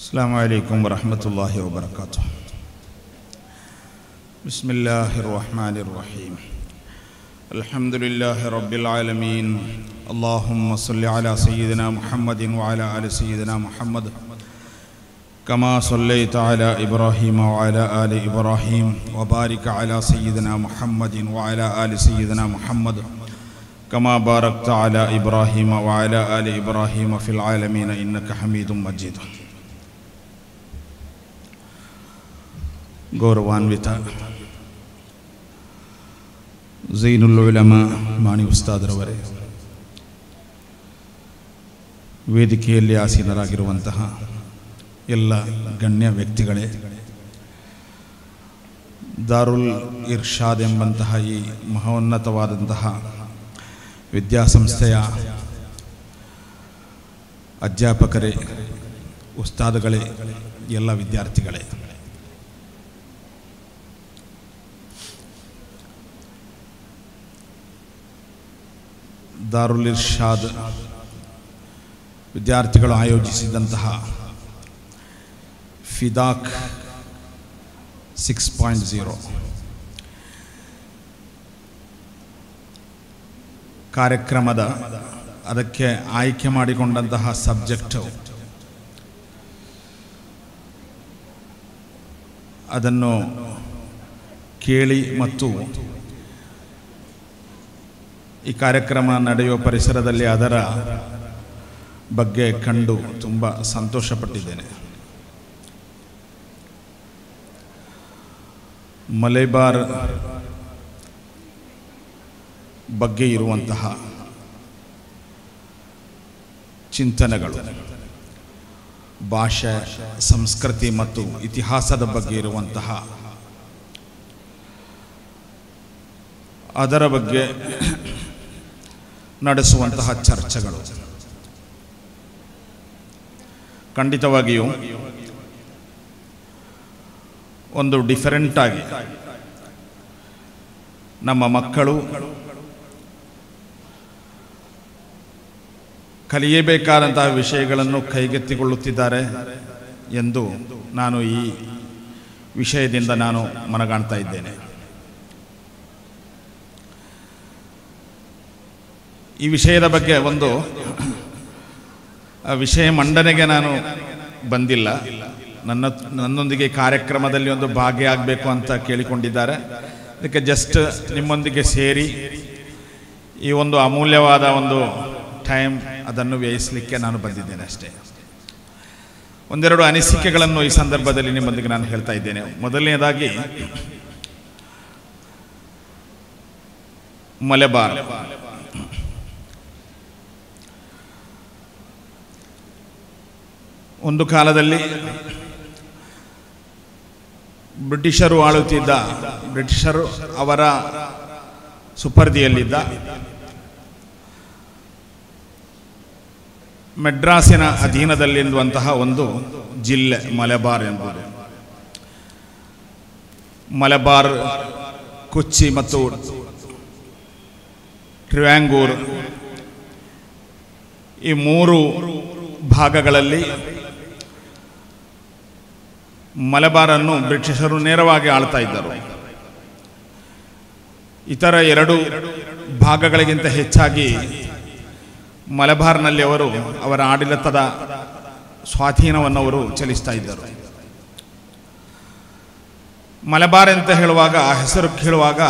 السلام عليكم ورحمة الله وبركاته. بسم الله الرحمن الرحيم. الحمد لله رب العالمين. اللهم صل على سيدنا محمد وعلى آل سيدنا محمد كما صليت على إبراهيم وعلى آل إبراهيم وبارك على سيدنا محمد وعلى آل سيدنا محمد كما باركت على إبراهيم وعلى آل إبراهيم في العالمين إنك حميد مجيد. ಗೌರವಾನ್ವಿತ ಝೈನುಲ್ ಉಲಮಾ ಮಾಣಿ ಉಸ್ತಾದರವರೇ, ವೇದಿಕೆಯಲ್ಲಿ ಆಸೀನರಾಗಿರುವಂತಹ ಎಲ್ಲ ಗಣ್ಯ ವ್ಯಕ್ತಿಗಳೇ, ದಾರುಲ್ ಇರ್ಷಾದ್ ಎಂಬಂತಹ ಈ ಮಹೋನ್ನತವಾದಂತಹ ವಿದ್ಯಾಸಂಸ್ಥೆಯ ಅಧ್ಯಾಪಕರೇ, ಉಸ್ತಾದಗಳೇ, ಎಲ್ಲ ವಿದ್ಯಾರ್ಥಿಗಳೇ, ದಾರುಲ್ ಇರ್ಷಾದ್ ವಿದ್ಯಾರ್ಥಿಗಳು ಆಯೋಜಿಸಿದಂತಹ ಫಿದಾಕ್ 6.0 ಕಾರ್ಯಕ್ರಮದ ಅದಕ್ಕೆ ಆಯ್ಕೆ ಮಾಡಿಕೊಂಡಂತಹ ಸಬ್ಜೆಕ್ಟು, ಅದನ್ನು ಕೇಳಿ ಮತ್ತು ಈ ಕಾರ್ಯಕ್ರಮ ನಡೆಯುವ ಪರಿಸರದಲ್ಲಿ ಅದರ ಬಗ್ಗೆ ಕಂಡು ತುಂಬ ಸಂತೋಷಪಟ್ಟಿದ್ದೇನೆ. ಮಲೆಬಾರ್ ಬಗ್ಗೆ ಇರುವಂತಹ ಚಿಂತನೆಗಳು, ಭಾಷೆ, ಸಂಸ್ಕೃತಿ ಮತ್ತು ಇತಿಹಾಸದ ಬಗ್ಗೆ ಇರುವಂತಹ ಅದರ ಬಗ್ಗೆ ನಡೆಸುವಂತಹ ಚರ್ಚೆಗಳು ಖಂಡಿತವಾಗಿಯೂ ಒಂದು ಡಿಫರೆಂಟ್ ಆಗಿ ನಮ್ಮ ಮಕ್ಕಳು ಕಲಿಯಬೇಕಾದಂತಹ ವಿಷಯಗಳನ್ನು ಕೈಗೆತ್ತಿಕೊಳ್ಳುತ್ತಿದ್ದಾರೆ ಎಂದು ನಾನು ಈ ವಿಷಯದಿಂದ ನಾನು ಮನಗಾಣ್ತಾ ಇದ್ದೇನೆ. ಈ ವಿಷಯದ ಬಗ್ಗೆ ಒಂದು ವಿಷಯ ಮಂಡನೆಗೆ ನಾನು ಬಂದಿಲ್ಲ. ನನ್ನೊಂದಿಗೆ ಕಾರ್ಯಕ್ರಮದಲ್ಲಿ ಒಂದು ಭಾಗಿಯಾಗಬೇಕು ಅಂತ ಕೇಳಿಕೊಂಡಿದ್ದಾರೆ. ಅದಕ್ಕೆ ಜಸ್ಟ್ ನಿಮ್ಮೊಂದಿಗೆ ಸೇರಿ ಈ ಒಂದು ಅಮೂಲ್ಯವಾದ ಒಂದು ಟೈಮ್ ಅದನ್ನು ವ್ಯಯಿಸಲಿಕ್ಕೆ ನಾನು ಬಂದಿದ್ದೇನೆ ಅಷ್ಟೇ. ಒಂದೆರಡು ಅನಿಸಿಕೆಗಳನ್ನು ಈ ಸಂದರ್ಭದಲ್ಲಿ ನಿಮ್ಮೊಂದಿಗೆ ನಾನು ಹೇಳ್ತಾ ಇದ್ದೇನೆ. ಮೊದಲನೇದಾಗಿ, ಮಲೆಬಾರ್ ಒಂದು ಕಾಲದಲ್ಲಿ ಬ್ರಿಟಿಷರು ಆಳುತ್ತಿದ್ದ, ಬ್ರಿಟಿಷರು ಅವರ ಸುಪರ್ದಿಯಲ್ಲಿದ್ದ ಮೆಡ್ರಾಸಿನ ಅಧೀನದಲ್ಲಿರುವಂತಹ ಒಂದು ಜಿಲ್ಲೆ ಮಲೆಬಾರ್ ಎಂಬುದು. ಮಲೆಬಾರ್, ಕೊಚ್ಚಿ ಮತ್ತು ಟ್ರಿವ್ಯಾಂಗೂರ್ ಈ ಮೂರು ಭಾಗಗಳಲ್ಲಿ ಮಲೆಬಾರನ್ನು ಬ್ರಿಟಿಷರು ನೇರವಾಗಿ ಆಳ್ತಾ ಇದ್ದರು. ಇತರ ಎರಡು ಭಾಗಗಳಿಗಿಂತ ಹೆಚ್ಚಾಗಿ ಮಲೆಬಾರ್ನಲ್ಲಿ ಅವರು ಅವರ ಆಡಳಿತದ ಸ್ವಾಧೀನವನ್ನು ಅವರು ಚಲಿಸ್ತಾ ಇದ್ದರು. ಮಲೆಬಾರ್ ಅಂತ ಹೇಳುವಾಗ, ಆ ಹೆಸರು ಕೇಳುವಾಗ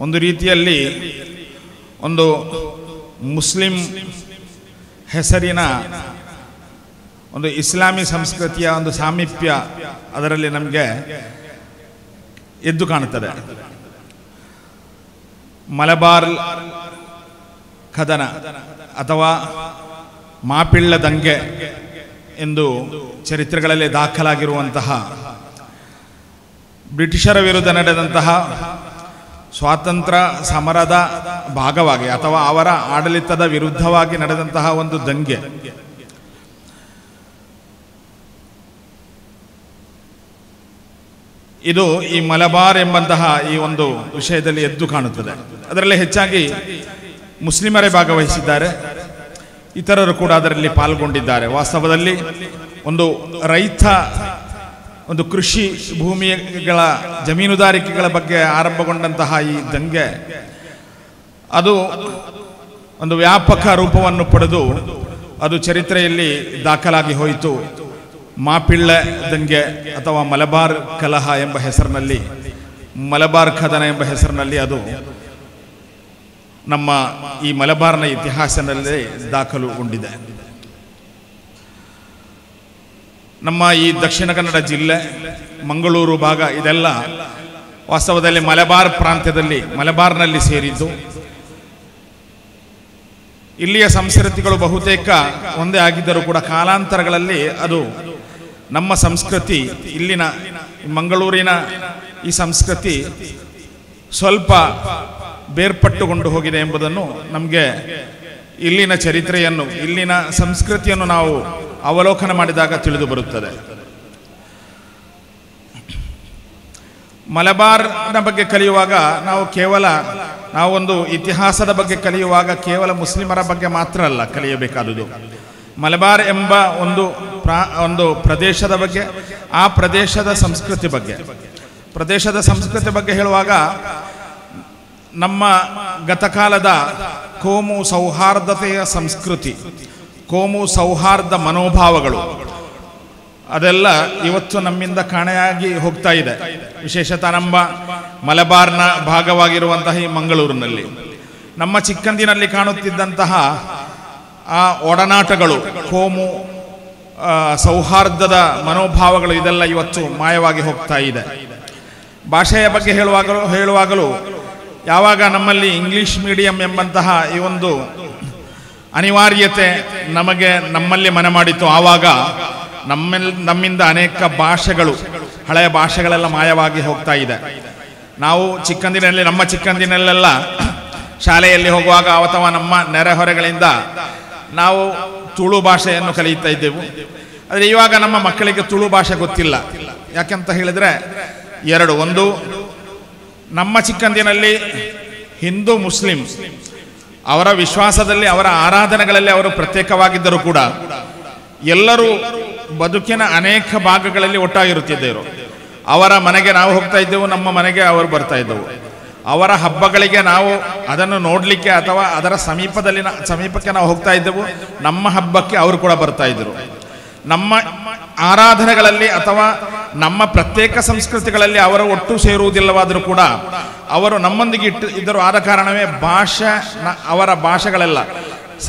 ಒಂದು ರೀತಿಯಲ್ಲಿ ಒಂದು ಮುಸ್ಲಿಂ ಹೆಸರಿನ ಒಂದು ಇಸ್ಲಾಮಿ ಸಂಸ್ಕೃತಿಯ ಒಂದು ಸಾಮೀಪ್ಯ ಅದರಲ್ಲಿ ನಮಗೆ ಎದ್ದು ಕಾಣುತ್ತದೆ. ಮಲಬಾರ್ ಕದನ ಅಥವಾ ಮಾಪಿಳ್ಳ ದಂಗೆ ಎಂದು ಚರಿತ್ರೆಗಳಲ್ಲಿ ದಾಖಲಾಗಿರುವಂತಹ ಬ್ರಿಟಿಷರ ವಿರುದ್ಧ ನಡೆದಂತಹ ಸ್ವಾತಂತ್ರ್ಯ ಸಮರದ ಭಾಗವಾಗಿ ಅಥವಾ ಅವರ ಆಡಳಿತದ ವಿರುದ್ಧವಾಗಿ ನಡೆದಂತಹ ಒಂದು ದಂಗೆ. ಇದು ಈ ಮಲಬಾರ್ ಎಂಬಂತಹ ಈ ಒಂದು ವಿಷಯದಲ್ಲಿ ಎದ್ದು ಕಾಣುತ್ತದೆ. ಅದರಲ್ಲಿ ಹೆಚ್ಚಾಗಿ ಮುಸ್ಲಿಮರೇ ಭಾಗವಹಿಸಿದ್ದಾರೆ, ಇತರರು ಕೂಡ ಅದರಲ್ಲಿ ಪಾಲ್ಗೊಂಡಿದ್ದಾರೆ. ವಾಸ್ತವದಲ್ಲಿ ಒಂದು ರೈತ ಒಂದು ಕೃಷಿ ಭೂಮಿಗಳ ಜಮೀನುದಾರಿಕೆಗಳ ಬಗ್ಗೆ ಆರಂಭಗೊಂಡಂತಹ ಈ ದಂಗೆ ಅದು ಒಂದು ವ್ಯಾಪಕ ರೂಪವನ್ನು ಪಡೆದು ಅದು ಚರಿತ್ರೆಯಲ್ಲಿ ದಾಖಲಾಗಿ ಹೋಯಿತು. ಮಾಪಿಳ್ಳೆ ದಂಗೆ ಅಥವಾ ಮಲಬಾರ್ ಕಲಹ ಎಂಬ ಹೆಸರಿನಲ್ಲಿ, ಮಲಬಾರ್ ಕದನ ಎಂಬ ಹೆಸರಿನಲ್ಲಿ ಅದು ನಮ್ಮ ಈ ಮಲಬಾರ್ನ ಇತಿಹಾಸದಲ್ಲಿ ದಾಖಲುಗೊಂಡಿದೆ. ನಮ್ಮ ಈ ದಕ್ಷಿಣ ಕನ್ನಡ ಜಿಲ್ಲೆ, ಮಂಗಳೂರು ಭಾಗ ಇದೆಲ್ಲ ವಾಸ್ತವದಲ್ಲಿ ಮಲಬಾರ್ ಪ್ರಾಂತ್ಯದಲ್ಲಿ, ಮಲಬಾರ್ನಲ್ಲಿ ಸೇರಿದ್ದು. ಇಲ್ಲಿಯ ಸಂಸ್ಕೃತಿಗಳು ಬಹುತೇಕ ಒಂದೇ ಆಗಿದ್ದರೂ ಕೂಡ ಕಾಲಾಂತರಗಳಲ್ಲಿ ಅದು ನಮ್ಮ ಸಂಸ್ಕೃತಿ, ಇಲ್ಲಿನ ಮಂಗಳೂರಿನ ಈ ಸಂಸ್ಕೃತಿ ಸ್ವಲ್ಪ ಬೇರ್ಪಟ್ಟುಕೊಂಡು ಹೋಗಿದೆ ಎಂಬುದನ್ನು ನಮಗೆ ಇಲ್ಲಿನ ಚರಿತ್ರೆಯನ್ನು, ಇಲ್ಲಿನ ಸಂಸ್ಕೃತಿಯನ್ನು ನಾವು ಅವಲೋಕನ ಮಾಡಿದಾಗ ತಿಳಿದು ಬರುತ್ತದೆ. ಮಲಬಾರ್ನ ಬಗ್ಗೆ ಕಲಿಯುವಾಗ ನಾವೊಂದು ಇತಿಹಾಸದ ಬಗ್ಗೆ ಕಲಿಯುವಾಗ ಕೇವಲ ಮುಸ್ಲಿಮರ ಬಗ್ಗೆ ಮಾತ್ರ ಅಲ್ಲ ಕಲಿಯಬೇಕಾದುದು. ಮಲಬಾರ್ ಎಂಬ ಒಂದು ಪ್ರದೇಶದ ಬಗ್ಗೆ, ಆ ಪ್ರದೇಶದ ಸಂಸ್ಕೃತಿ ಬಗ್ಗೆ ಹೇಳುವಾಗ ನಮ್ಮ ಗತಕಾಲದ ಕೋಮು ಸೌಹಾರ್ದತೆಯ ಸಂಸ್ಕೃತಿ, ಕೋಮು ಸೌಹಾರ್ದ ಮನೋಭಾವಗಳು ಅದೆಲ್ಲ ಇವತ್ತು ನಮ್ಮಿಂದ ಕಾಣೆಯಾಗಿ ಹೋಗ್ತಾ ಇದೆ. ವಿಶೇಷತಃ ನಮ್ಮ ಮಲಬಾರ್ನ ಭಾಗವಾಗಿರುವಂತಹ ಈ ಮಂಗಳೂರಿನಲ್ಲಿ ನಮ್ಮ ಚಿಕ್ಕಂದಿನಲ್ಲಿ ಕಾಣುತ್ತಿದ್ದಂತಹ ಆ ಒಡನಾಟಗಳು, ಕೋಮು ಸೌಹಾರ್ದದ ಮನೋಭಾವಗಳು ಇದೆಲ್ಲ ಇವತ್ತು ಮಾಯವಾಗಿ ಹೋಗ್ತಾ ಇದೆ. ಭಾಷೆಯ ಬಗ್ಗೆ ಹೇಳುವಾಗಲೂ ಯಾವಾಗ ನಮ್ಮಲ್ಲಿ ಇಂಗ್ಲಿಷ್ ಮೀಡಿಯಂ ಎಂಬಂತಹ ಈ ಒಂದು ಅನಿವಾರ್ಯತೆ ನಮ್ಮಲ್ಲಿ ಮನೆ ಮಾಡಿತ್ತು, ಆವಾಗ ನಮ್ಮಿಂದ ಅನೇಕ ಭಾಷೆಗಳು, ಹಳೆಯ ಭಾಷೆಗಳೆಲ್ಲ ಮಾಯವಾಗಿ ಹೋಗ್ತಾ ಇದೆ. ನಾವು ನಮ್ಮ ಚಿಕ್ಕಂದಿನಲ್ಲೆಲ್ಲ ಶಾಲೆಯಲ್ಲಿ ಹೋಗುವಾಗ ಅಥವಾ ನಮ್ಮ ನೆರೆಹೊರೆಗಳಿಂದ ನಾವು ತುಳು ಭಾಷೆಯನ್ನು ಕಲಿಯುತ್ತಾ ಇದ್ದೆವು. ಆದರೆ ಇವಾಗ ನಮ್ಮ ಮಕ್ಕಳಿಗೆ ತುಳು ಭಾಷೆ ಗೊತ್ತಿಲ್ಲ. ಯಾಕೆಂತ ಹೇಳಿದರೆ ಒಂದು, ನಮ್ಮ ಚಿಕ್ಕಂದಿನಲ್ಲಿ ಹಿಂದೂ ಮುಸ್ಲಿಂ ಅವರ ವಿಶ್ವಾಸದಲ್ಲಿ, ಅವರ ಆರಾಧನೆಗಳಲ್ಲಿ ಅವರು ಪ್ರತ್ಯೇಕವಾಗಿದ್ದರೂ ಕೂಡ ಎಲ್ಲರೂ ಬದುಕಿನ ಅನೇಕ ಭಾಗಗಳಲ್ಲಿ ಒಟ್ಟಾಗಿರುತ್ತಿದ್ದರು. ಅವರ ಮನೆಗೆ ನಾವು ಹೋಗ್ತಾ ಇದ್ದೆವು, ನಮ್ಮ ಮನೆಗೆ ಅವರು ಬರ್ತಾ ಇದ್ದವು. ಅವರ ಹಬ್ಬಗಳಿಗೆ ನಾವು ಅದನ್ನು ನೋಡಲಿಕ್ಕೆ ಅಥವಾ ಅದರ ಸಮೀಪಕ್ಕೆ ನಾವು ಹೋಗ್ತಾ ಇದ್ದೆವು, ನಮ್ಮ ಹಬ್ಬಕ್ಕೆ ಅವರು ಕೂಡ ಬರ್ತಾ ಇದ್ದರು. ನಮ್ಮ ಆರಾಧನೆಗಳಲ್ಲಿ ಅಥವಾ ನಮ್ಮ ಪ್ರತ್ಯೇಕ ಸಂಸ್ಕೃತಿಗಳಲ್ಲಿ ಅವರು ಒಟ್ಟು ಸೇರುವುದಿಲ್ಲವಾದರೂ ಕೂಡ ಅವರು ನಮ್ಮೊಂದಿಗೆ ಇದ್ದರು. ಆದ ಕಾರಣವೇ ಅವರ ಭಾಷೆಗಳೆಲ್ಲ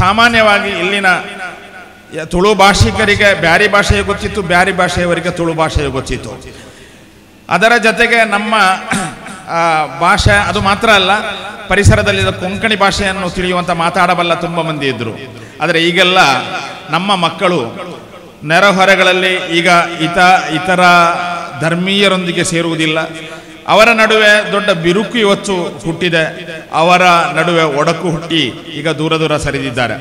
ಸಾಮಾನ್ಯವಾಗಿ ಇಲ್ಲಿನ ತುಳು ಭಾಷಿಕರಿಗೆ ಬ್ಯಾರಿ ಭಾಷೆಯು ಗೊತ್ತಿತ್ತು, ಬ್ಯಾರಿ ಭಾಷೆಯವರಿಗೆ ತುಳು ಭಾಷೆಯು ಗೊತ್ತಿತ್ತು. ಅದರ ಜೊತೆಗೆ ನಮ್ಮ ಭಾಷೆ ಅದು ಮಾತ್ರ ಅಲ್ಲ, ಪರಿಸರದಲ್ಲಿದ್ದ ಕೊಂಕಣಿ ಭಾಷೆಯನ್ನು ತಿಳಿಯುವಂಥ ಮಾತಾಡಬಲ್ಲ ತುಂಬ ಮಂದಿ ಇದ್ದರು. ಆದರೆ ಈಗೆಲ್ಲ ನಮ್ಮ ಮಕ್ಕಳು ನೆರೆಹೊರೆಗಳಲ್ಲಿ ಈಗ ಇತರ ಧರ್ಮೀಯರೊಂದಿಗೆ ಸೇರುವುದಿಲ್ಲ. ಅವರ ನಡುವೆ ದೊಡ್ಡ ಬಿರುಕು ಇವತ್ತು ಹುಟ್ಟಿದೆ. ಅವರ ನಡುವೆ ಒಡಕು ಹುಟ್ಟಿ ಈಗ ದೂರ ಸರಿದಿದ್ದಾರೆ.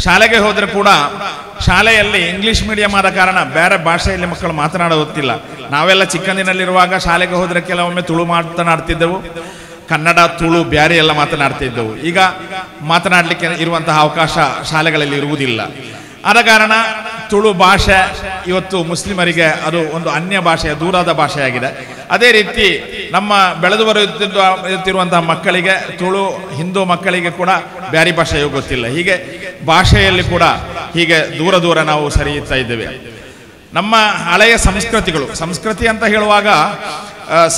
ಶಾಲೆಗೆ ಹೋದರೆ ಕೂಡ ಶಾಲೆಯಲ್ಲಿ ಇಂಗ್ಲಿಷ್ ಮೀಡಿಯಂ ಆದ ಕಾರಣ ಬೇರೆ ಭಾಷೆಯಲ್ಲಿ ಮಕ್ಕಳು ಮಾತನಾಡುತ್ತಿಲ್ಲ. ನಾವೆಲ್ಲ ಚಿಕ್ಕಂದಿನಲ್ಲಿರುವಾಗ ಶಾಲೆಗೆ ಹೋದರೆ ಕೆಲವೊಮ್ಮೆ ತುಳು ಮಾತನಾಡ್ತಿದ್ದೆವು, ಕನ್ನಡ, ತುಳು, ಬ್ಯಾರಿ ಎಲ್ಲ ಮಾತನಾಡ್ತಿದ್ದೆವು. ಈಗ ಮಾತನಾಡಲಿಕ್ಕೆ ಇರುವಂತಹ ಅವಕಾಶ ಶಾಲೆಗಳಲ್ಲಿ ಇರುವುದಿಲ್ಲ. ಆದ ಕಾರಣ ತುಳು ಭಾಷೆ ಇವತ್ತು ಮುಸ್ಲಿಮರಿಗೆ ಅದು ಒಂದು ಅನ್ಯ ಭಾಷೆಯ, ದೂರದ ಭಾಷೆಯಾಗಿದೆ. ಅದೇ ರೀತಿ ನಮ್ಮ ಬೆಳೆದು ಬರುತ್ತಿರುವಂತಹ ಮಕ್ಕಳಿಗೆ, ತುಳು ಹಿಂದೂ ಮಕ್ಕಳಿಗೆ ಕೂಡ ಬ್ಯಾರಿ ಭಾಷೆಯೂ ಗೊತ್ತಿಲ್ಲ. ಹೀಗೆ ಭಾಷೆಯಲ್ಲಿ ಕೂಡ ಹೀಗೆ ದೂರ ನಾವು ಸರಿಯುತ್ತಾ ಇದ್ದೇವೆ. ನಮ್ಮ ಹಳೆಯ ಸಂಸ್ಕೃತಿ ಅಂತ ಹೇಳುವಾಗ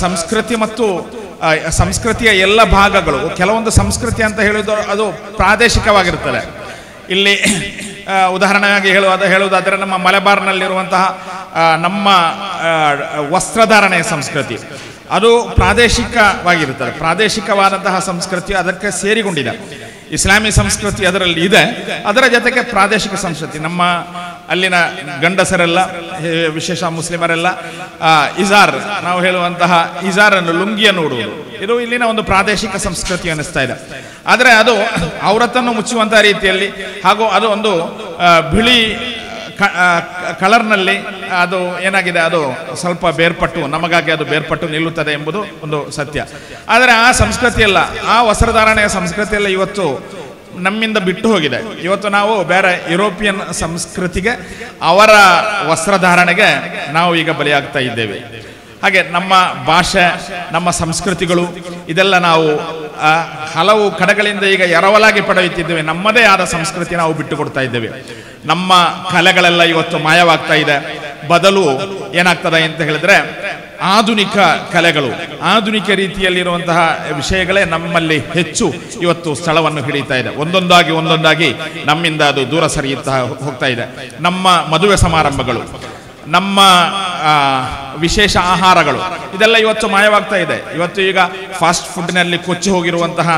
ಸಂಸ್ಕೃತಿ ಮತ್ತು ಸಂಸ್ಕೃತಿಯ ಎಲ್ಲ ಭಾಗಗಳು, ಕೆಲವೊಂದು ಸಂಸ್ಕೃತಿ ಅಂತ ಹೇಳುವುದು ಅದು ಪ್ರಾದೇಶಿಕವಾಗಿರುತ್ತದೆ. ಇಲ್ಲಿ ಉದಾಹರಣೆಯಾಗಿ ಹೇಳುವುದಾದರೆ ನಮ್ಮ ಮಲಬಾರ್ನಲ್ಲಿರುವಂತಹ ನಮ್ಮ ವಸ್ತ್ರಧಾರಣೆಯ ಸಂಸ್ಕೃತಿ ಅದು ಪ್ರಾದೇಶಿಕವಾಗಿರುತ್ತದೆ. ಪ್ರಾದೇಶಿಕವಾದಂತಹ ಸಂಸ್ಕೃತಿ ಅದಕ್ಕೆ ಸೇರಿಕೊಂಡಿದೆ. ಇಸ್ಲಾಮಿ ಸಂಸ್ಕೃತಿ ಅದರಲ್ಲಿ ಇದೆ, ಅದರ ಜೊತೆಗೆ ಪ್ರಾದೇಶಿಕ ಸಂಸ್ಕೃತಿ. ನಮ್ಮ ಅಲ್ಲಿನ ಗಂಡಸರೆಲ್ಲ, ವಿಶೇಷ ಮುಸ್ಲಿಮರೆಲ್ಲ ಇಜಾರ್, ನಾವು ಹೇಳುವಂತಹ ಇಜಾರನ್ನು, ಲುಂಗಿಯನ್ನು ಉಡುವುದು, ಇದು ಇಲ್ಲಿನ ಒಂದು ಪ್ರಾದೇಶಿಕ ಸಂಸ್ಕೃತಿ ಅನ್ನಿಸ್ತಾ ಇದೆ. ಆದರೆ ಅದು ಔರತ್ತನ್ನು ಮುಚ್ಚುವಂತಹ ರೀತಿಯಲ್ಲಿ, ಹಾಗೂ ಅದು ಒಂದು ಬಿಳಿ ಕಲರ್ನಲ್ಲಿ ಅದು ಏನಾಗಿದೆ, ಅದು ಸ್ವಲ್ಪ ಬೇರ್ಪಟ್ಟು, ನಮಗಾಗಿ ಅದು ಬೇರ್ಪಟ್ಟು ನಿಲ್ಲುತ್ತದೆ ಎಂಬುದು ಒಂದು ಸತ್ಯ. ಆದರೆ ಆ ಸಂಸ್ಕೃತಿಯಲ್ಲ, ಆ ವಸ್ತ್ರಧಾರಣೆಯ ಸಂಸ್ಕೃತಿಯಲ್ಲ ಇವತ್ತು ನಮ್ಮಿಂದ ಬಿಟ್ಟು ಹೋಗಿದೆ. ಇವತ್ತು ನಾವು ಬೇರೆ ಯುರೋಪಿಯನ್ ಸಂಸ್ಕೃತಿಗೆ, ಅವರ ವಸ್ತ್ರಧಾರಣೆಗೆ ನಾವು ಈಗ ಬಲಿಯಾಗ್ತಾ ಇದ್ದೇವೆ. ಹಾಗೆ ನಮ್ಮ ಭಾಷೆ, ನಮ್ಮ ಸಂಸ್ಕೃತಿಗಳು ಇದೆಲ್ಲ ನಾವು ಹಲವು ಕಡೆಗಳಿಂದ ಈಗ ಎರವಲಾಗಿ ಪಡೆಯುತ್ತಿದ್ದೇವೆ. ನಮ್ಮದೇ ಆದ ಸಂಸ್ಕೃತಿ ನಾವು ಬಿಟ್ಟು ಕೊಡ್ತಾ ಇದ್ದೇವೆ. ನಮ್ಮ ಕಲೆಗಳೆಲ್ಲ ಇವತ್ತು ಮಾಯವಾಗ್ತಾ ಇದೆ. ಬದಲು ಏನಾಗ್ತದೆ ಅಂತ ಹೇಳಿದ್ರೆ, ಆಧುನಿಕ ಕಲೆಗಳು, ಆಧುನಿಕ ರೀತಿಯಲ್ಲಿರುವಂತಹ ವಿಷಯಗಳೇ ನಮ್ಮಲ್ಲಿ ಹೆಚ್ಚು ಇವತ್ತು ಸ್ಥಳವನ್ನು ಹಿಡಿತಾ ಇದೆ. ಒಂದೊಂದಾಗಿ ನಮ್ಮಿಂದ ಅದು ದೂರ ಸರಿಯುತ್ತಾ ಹೋಗ್ತಾ ಇದೆ. ನಮ್ಮ ಮದುವೆ ಸಮಾರಂಭಗಳು, ನಮ್ಮ ವಿಶೇಷ ಆಹಾರಗಳು, ಇದೆಲ್ಲ ಇವತ್ತು ಮಾಯವಾಗ್ತಾ ಇದೆ. ಇವತ್ತು ಈಗ ಫಾಸ್ಟ್ ಫುಡ್ನಲ್ಲಿ ಕೊಚ್ಚಿ ಹೋಗಿರುವಂತಹ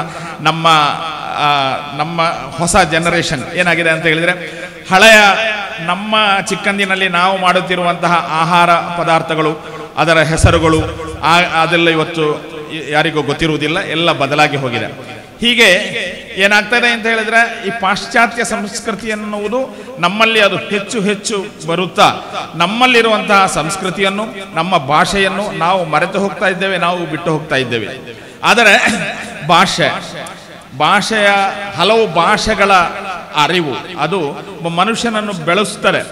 ನಮ್ಮ ಹೊಸ ಜನರೇಷನ್ ಏನಾಗಿದೆ ಅಂತ ಹೇಳಿದರೆ, ಹಳೆಯ ನಮ್ಮ ಚಿಕ್ಕಂದಿನಲ್ಲಿ ನಾವು ಮಾಡುತ್ತಿರುವಂತಹ ಆಹಾರ ಪದಾರ್ಥಗಳು, ಅದರ ಹೆಸರುಗಳು ಅದೆಲ್ಲ ಇವತ್ತು ಯಾರಿಗೂ ಗೊತ್ತಿರುವುದಿಲ್ಲ, ಎಲ್ಲ ಬದಲಾಗಿ ಹೋಗಿದೆ. ಹೀಗೆ ಏನಾಗ್ತದೆ ಅಂತ ಹೇಳಿದ್ರೆ, ಈ ಪಾಶ್ಚಾತ್ಯ ಸಂಸ್ಕೃತಿ ಎನ್ನುವುದು ನಮ್ಮಲ್ಲಿ ಅದು ಹೆಚ್ಚು ಹೆಚ್ಚು ಬರುತ್ತಾ ನಮ್ಮಲ್ಲಿರುವಂತಹ ಸಂಸ್ಕೃತಿಯನ್ನು, ನಮ್ಮ ಭಾಷೆಯನ್ನು ನಾವು ಮರೆತು ಹೋಗ್ತಾ ಇದ್ದೇವೆ, ನಾವು ಬಿಟ್ಟು ಹೋಗ್ತಾ ಇದ್ದೇವೆ. ಆದರೆ ಭಾಷೆಯ ಹಲವು ಭಾಷೆಗಳ ಅರಿವು ಅದು ಮನುಷ್ಯನನ್ನು ಬೆಳೆಸುತ್ತದೆ.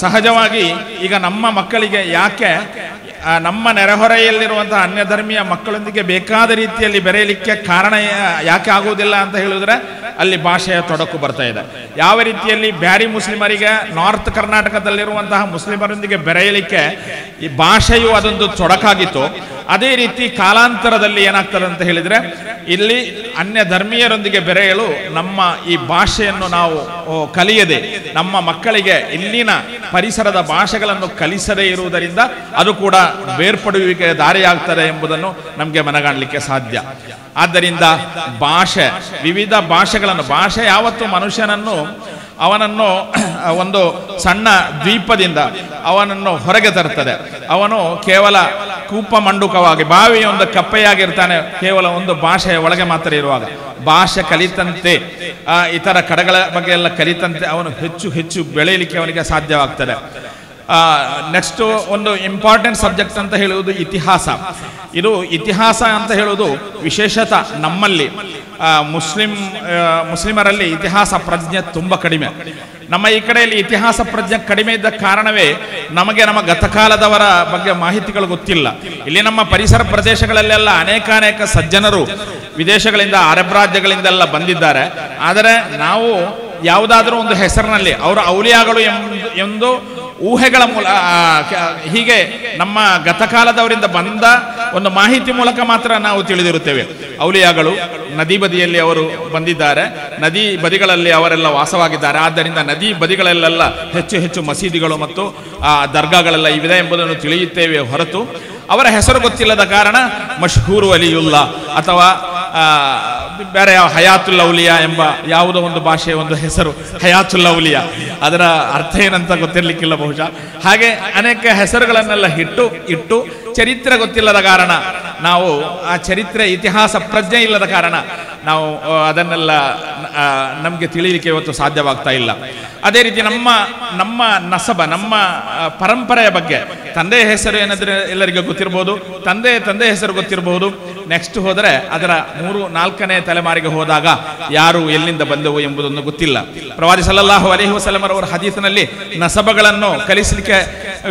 ಸಹಜವಾಗಿ ಈಗ ನಮ್ಮ ಮಕ್ಕಳಿಗೆ ಯಾಕೆ ನಮ್ಮ ನೆರೆಹೊರೆಯಲ್ಲಿರುವಂತಹ ಅನ್ಯ ಧರ್ಮೀಯ ಮಕ್ಕಳೊಂದಿಗೆ ಬೇಕಾದ ರೀತಿಯಲ್ಲಿ ಬೆರೆಯಲಿಕ್ಕೆ ಕಾರಣ ಯಾಕೆ ಆಗುವುದಿಲ್ಲ ಅಂತ ಹೇಳಿದ್ರೆ, ಅಲ್ಲಿ ಭಾಷೆಯ ತೊಡಕು ಬರ್ತಾ ಇದೆ. ಯಾವ ರೀತಿಯಲ್ಲಿ ಬ್ಯಾರಿ ಮುಸ್ಲಿಮರಿಗೆ ನಾರ್ತ್ ಕರ್ನಾಟಕದಲ್ಲಿರುವಂತಹ ಮುಸ್ಲಿಮರೊಂದಿಗೆ ಬೆರೆಯಲಿಕ್ಕೆ ಈ ಭಾಷೆಯು ಅದೊಂದು ತೊಡಕಾಗಿತ್ತು, ಅದೇ ರೀತಿ ಕಾಲಾಂತರದಲ್ಲಿ ಏನಾಗ್ತದೆ ಅಂತ ಹೇಳಿದ್ರೆ, ಇಲ್ಲಿ ಅನ್ಯ ಧರ್ಮೀಯರೊಂದಿಗೆ ಬೆರೆಯಲು ನಮ್ಮ ಈ ಭಾಷೆಯನ್ನು ನಾವು ಕಲಿಯದೆ, ನಮ್ಮ ಮಕ್ಕಳಿಗೆ ಇಲ್ಲಿನ ಪರಿಸರದ ಭಾಷೆಗಳನ್ನು ಕಲಿಸದೇ ಇರುವುದರಿಂದ ಅದು ಕೂಡ ಬೇರ್ಪಡುವಿಕೆ ದಾರಿಯಾಗ್ತದೆ ಎಂಬುದನ್ನು ನಮಗೆ ಮನಗಾಣಲಿಕ್ಕೆ ಸಾಧ್ಯ. ಆದ್ದರಿಂದ ಭಾಷೆ, ವಿವಿಧ ಭಾಷೆಗಳನ್ನು, ಭಾಷೆ ಯಾವತ್ತು ಮನುಷ್ಯನನ್ನು ಅವನನ್ನು ಒಂದು ಸಣ್ಣ ದ್ವೀಪದಿಂದ ಅವನನ್ನು ಹೊರಗೆ ತರುತ್ತದೆ. ಅವನು ಕೇವಲ ಕೂಪ ಮಂಡುಕವಾಗಿ, ಬಾವಿಯೊಂದು ಕಪ್ಪೆಯಾಗಿರ್ತಾನೆ ಕೇವಲ ಒಂದು ಭಾಷೆಯ ಒಳಗೆ ಮಾತ್ರ ಇರುವಾಗ. ಭಾಷೆ ಕಲಿತಂತೆ ಇತರ ಕಡೆಗಳ ಬಗ್ಗೆ ಎಲ್ಲ ಕಲಿತಂತೆ ಅವನು ಹೆಚ್ಚು ಹೆಚ್ಚು ಬೆಳೆಯಲಿಕ್ಕೆ ಅವನಿಗೆ ಸಾಧ್ಯವಾಗ್ತದೆ. ನೆಕ್ಸ್ಟ್ ಒಂದು ಇಂಪಾರ್ಟೆಂಟ್ ಸಬ್ಜೆಕ್ಟ್ ಅಂತ ಹೇಳುವುದು ಇತಿಹಾಸ. ಇದು ಇತಿಹಾಸ ಅಂತ ಹೇಳುವುದು ವಿಶೇಷತ ನಮ್ಮಲ್ಲಿ ಮುಸ್ಲಿಮರಲ್ಲಿ ಇತಿಹಾಸ ಪ್ರಜ್ಞೆ ತುಂಬ ಕಡಿಮೆ. ನಮ್ಮ ಈ ಕಡೆಯಲ್ಲಿ ಇತಿಹಾಸ ಪ್ರಜ್ಞೆ ಕಡಿಮೆ ಇದ್ದ ಕಾರಣವೇ ನಮಗೆ ನಮ್ಮ ಗತಕಾಲದವರ ಬಗ್ಗೆ ಮಾಹಿತಿಗಳು ಗೊತ್ತಿಲ್ಲ. ಇಲ್ಲಿ ನಮ್ಮ ಪರಿಸರ ಪ್ರದೇಶಗಳಲ್ಲೆಲ್ಲ ಅನೇಕ ಸಜ್ಜನರು ವಿದೇಶಗಳಿಂದ, ಅರಬ್ ರಾಜ್ಯಗಳಿಂದೆಲ್ಲ ಬಂದಿದ್ದಾರೆ. ಆದರೆ ನಾವು ಯಾವುದಾದ್ರೂ ಒಂದು ಹೆಸರಿನಲ್ಲಿ ಅವರು ಔಲಿಯಾಗಳು ಎಂದು ಊಹೆಗಳ ಹೀಗೆ ನಮ್ಮ ಗತಕಾಲದವರಿಂದ ಬಂದ ಒಂದು ಮಾಹಿತಿ ಮೂಲಕ ಮಾತ್ರ ನಾವು ತಿಳಿದಿರುತ್ತೇವೆ. ಔಲಿಯಾಗಳು ನದಿ ಬದಿಯಲ್ಲಿ ಅವರು ಬಂದಿದ್ದಾರೆ, ನದಿ ಬದಿಗಳಲ್ಲಿ ಅವರೆಲ್ಲ ವಾಸವಾಗಿದ್ದಾರೆ. ಆದ್ದರಿಂದ ನದಿ ಬದಿಗಳಲ್ಲೆಲ್ಲ ಹೆಚ್ಚು ಹೆಚ್ಚು ಮಸೀದಿಗಳು ಮತ್ತು ದರ್ಗಾಗಳೆಲ್ಲ ಇವೆ ಎಂಬುದನ್ನು ತಿಳಿಯುತ್ತೇವೆ ಹೊರತು ಅವರ ಹೆಸರು ಗೊತ್ತಿಲ್ಲದ ಕಾರಣ ಮಶ್ಹೂರು ಅಲಿಯುಲ್ಲಾ ಅಥವಾ ಬೇರೆ ಯಾವ ಹಯಾತುಲ್ ಔಲಿಯಾ ಎಂಬ ಯಾವುದೋ ಒಂದು ಭಾಷೆಯ ಒಂದು ಹೆಸರು ಹಯಾತುಲ್ ಔಲಿಯಾ, ಅದರ ಅರ್ಥ ಏನಂತ ಗೊತ್ತಿರಲಿಕ್ಕಿಲ್ಲ ಬಹುಶಃ. ಹಾಗೆ ಅನೇಕ ಹೆಸರುಗಳನ್ನೆಲ್ಲ ಇಟ್ಟು ಚರಿತ್ರೆ ಗೊತ್ತಿಲ್ಲದ ಕಾರಣ ನಾವು ಆ ಚರಿತ್ರೆ ಇತಿಹಾಸ ಪ್ರಜ್ಞೆ ಇಲ್ಲದ ಕಾರಣ ನಾವು ಅದನ್ನೆಲ್ಲ ನಮಗೆ ತಿಳಿಯಲಿಕ್ಕೆ ಇವತ್ತು ಸಾಧ್ಯವಾಗ್ತಾ ಇಲ್ಲ. ಅದೇ ರೀತಿ ನಮ್ಮ ನಸಬ, ನಮ್ಮ ಪರಂಪರೆಯ ಬಗ್ಗೆ ತಂದೆಯ ಹೆಸರು ಏನಾದ್ರೆ ಎಲ್ಲರಿಗೂ ಗೊತ್ತಿರಬಹುದು, ತಂದೆ ಹೆಸರು ಗೊತ್ತಿರಬಹುದು. ನೆಕ್ಸ್ಟ್ ಹೋದರೆ ಅದರ 3-4ನೇ ತಲೆಮಾರಿಗೆ ಹೋದಾಗ ಯಾರು ಎಲ್ಲಿಂದ ಬಂದವು ಎಂಬುದನ್ನು ಗೊತ್ತಿಲ್ಲ. ಪ್ರವಾದಿ ಸಲ್ಲಲ್ಲಾಹು ಅಲೈಹಿ ವಸಲ್ಲಂ ಅವರ ಹದೀಸಿನಲ್ಲಿ ನಸಬಗಳನ್ನು ಕಲಿಸಲಿಕ್ಕೆ,